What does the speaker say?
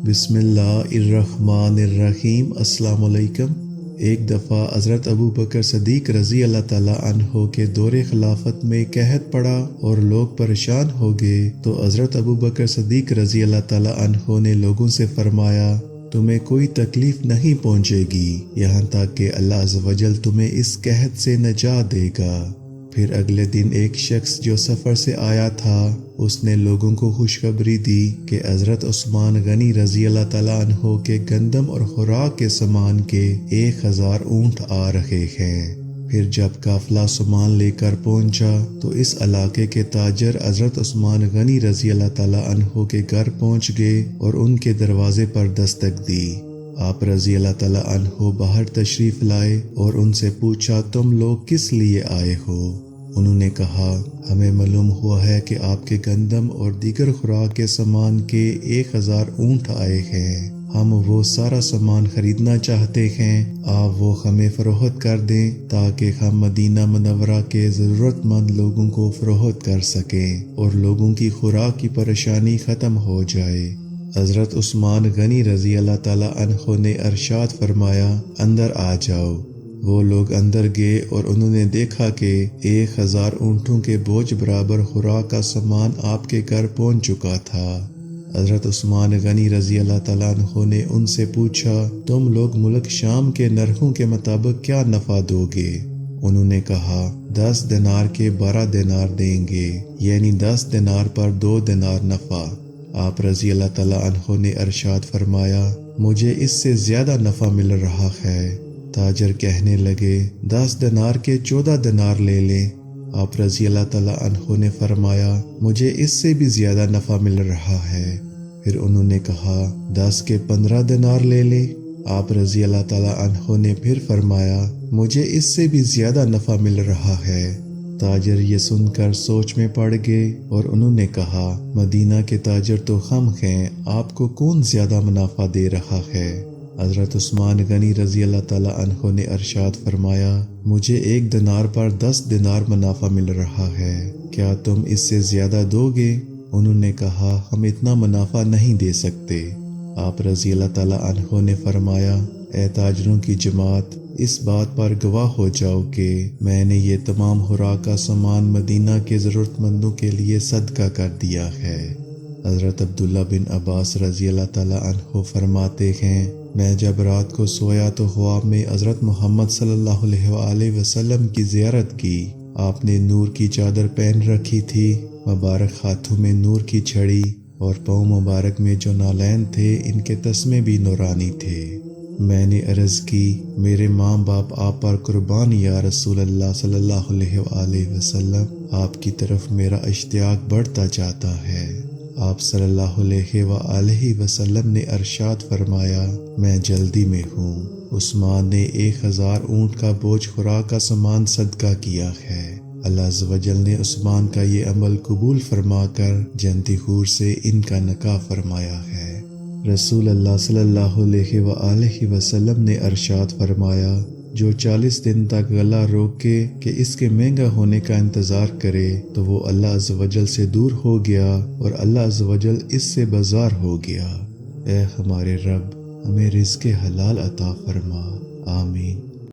بسم اللہ الرحمن الرحیم۔ السلام علیکم۔ ایک دفعہ حضرت ابو بکر صدیق رضی اللہ تعالیٰ عنہ کے دور خلافت میں قحط پڑا اور لوگ پریشان ہو گئے، تو حضرت ابو بکر صدیق رضی اللہ تعالیٰ عنہ نے لوگوں سے فرمایا، تمہیں کوئی تکلیف نہیں پہنچے گی یہاں تک کہ اللہ عز و جل تمہیں اس قحط سے نجات دے گا۔ پھر اگلے دن ایک شخص جو سفر سے آیا تھا، اس نے لوگوں کو خوشخبری دی کہ حضرت عثمان غنی رضی اللہ تعالیٰ عنہ کے گندم اور خوراک کے سامان کے 1000 اونٹ آ رہے ہیں۔ پھر جب قافلہ سامان لے کر پہنچا تو اس علاقے کے تاجر حضرت عثمان غنی رضی اللہ تعالیٰ عنہ کے گھر پہنچ گئے اور ان کے دروازے پر دستک دی۔ آپ رضی اللہ تعالیٰ عنہ باہر تشریف لائے اور ان سے پوچھا، تم لوگ کس لیے آئے ہو؟ انہوں نے کہا، ہمیں معلوم ہوا ہے کہ آپ کے گندم اور دیگر خوراک کے سامان کے 1000 اونٹ آئے ہیں۔ ہم وہ سارا سامان خریدنا چاہتے ہیں، آپ وہ ہمیں فروخت کر دیں تاکہ ہم مدینہ منورہ کے ضرورت مند لوگوں کو فروخت کر سکیں اور لوگوں کی خوراک کی پریشانی ختم ہو جائے۔ حضرت عثمان غنی رضی اللہ تعالیٰ عنہ نے ارشاد فرمایا، اندر آ جاؤ۔ وہ لوگ اندر گئے اور انہوں نے دیکھا کہ 1000 اونٹوں کے بوجھ برابر خوراک کا سامان آپ کے گھر پہنچ چکا تھا۔ حضرت عثمان غنی رضی اللہ تعالیٰ عنہ نے ان سے پوچھا، تم لوگ ملک شام کے نرخوں کے مطابق کیا نفع دو گے؟ انہوں نے کہا، 10 دینار کے 12 دینار دیں گے، یعنی 10 دینار پر 2 دینار نفع۔ آپ رضی اللہ تعالیٰ عنہ نے ارشاد فرمایا، مجھے اس سے زیادہ نفع مل رہا ہے۔ تاجر کہنے لگے، 10 دینار کے 14 دینار لے لیں۔ آپ رضی اللہ تعالیٰ عنہ نے فرمایا، مجھے اس سے بھی زیادہ نفع مل رہا ہے۔ پھر انہوں نے کہا، 10 کے 15 دینار لے لیں۔ آپ رضی اللہ تعالیٰ عنہ نے پھر فرمایا، مجھے اس سے بھی زیادہ نفع مل رہا ہے۔ تاجر یہ سن کر سوچ میں پڑ گئے اور انہوں نے کہا، مدینہ کے تاجر تو ہم ہیں، آپ کو کون زیادہ منافع دے رہا ہے؟ حضرت عثمان غنی رضی اللہ تعالیٰ عنہ نے ارشاد فرمایا، مجھے 1 دینار پر 10 دینار منافع مل رہا ہے، کیا تم اس سے زیادہ دو گے؟ انہوں نے کہا، ہم اتنا منافع نہیں دے سکتے۔ آپ رضی اللہ تعالیٰ عنہ نے فرمایا، اے تاجروں کی جماعت، اس بات پر گواہ ہو جاؤ کہ میں نے یہ تمام خوراک کا سامان مدینہ کے ضرورت مندوں کے لیے صدقہ کر دیا ہے۔ حضرت عبداللہ بن عباس رضی اللہ تعالیٰ عنہ فرماتے ہیں، میں جب رات کو سویا تو خواب میں حضرت محمد صلی اللہ علیہ وآلہ وسلم کی زیارت کی۔ آپ نے نور کی چادر پہن رکھی تھی، مبارک ہاتھوں میں نور کی چھڑی اور پاؤں مبارک میں جو نالین تھے، ان کے تسمے بھی نورانی تھے۔ میں نے عرض کی، میرے ماں باپ آپ پر قربان یا رسول اللہ صلی اللہ علیہ وآلہ وسلم، آپ کی طرف میرا اشتیاق بڑھتا جاتا ہے۔ آپ صلی اللہ علیہ وآلہ وسلم نے ارشاد فرمایا، میں جلدی میں ہوں۔ عثمان نے 1000 اونٹ کا بوجھ خوراک کا سامان صدقہ کیا ہے۔ اللہ عز و جل نے عثمان کا یہ عمل قبول فرما کر جنتی حور سے ان کا نکاح فرمایا ہے۔ رسول اللہ صلی اللہ علیہ وآلہ وسلم نے ارشاد فرمایا، جو 40 دن تک گلا روکے کہ اس کے مہنگا ہونے کا انتظار کرے تو وہ اللہ عز و جل سے دور ہو گیا اور اللہ عز و جل اس سے بیزار ہو گیا۔ اے ہمارے رب، ہمیں رزق حلال عطا فرما، آمین۔